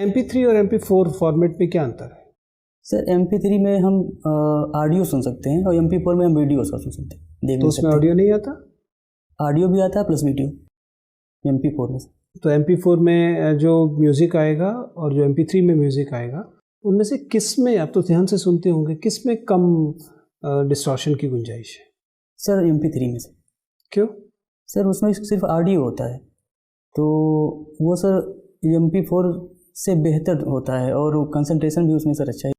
MP3 और MP4 format में क्या अंतर है? सर MP3 में हम ऑडियो सुन सकते हैं और MP4 में हम वीडियो सुन सकते हैं, देख तो भी उसमें सकते ऑडियो नहीं आता? हैं। ऑडियो भी आता है प्लस वीडियो MP4 में। तो MP4 में जो म्यूज़िक आएगा और जो MP3 में म्यूज़िक आएगा, उनमें से किस में, आप तो ध्यान से सुनते होंगे, किस में कम डिस्टॉर्शन की गुंजाइश है? सर MP3 में से। क्यों? सर उसमें सिर्फ ऑडियो होता है, तो वो सर MP4 से बेहतर होता है और कंसंट्रेशन भी उसमें सर अच्छा है।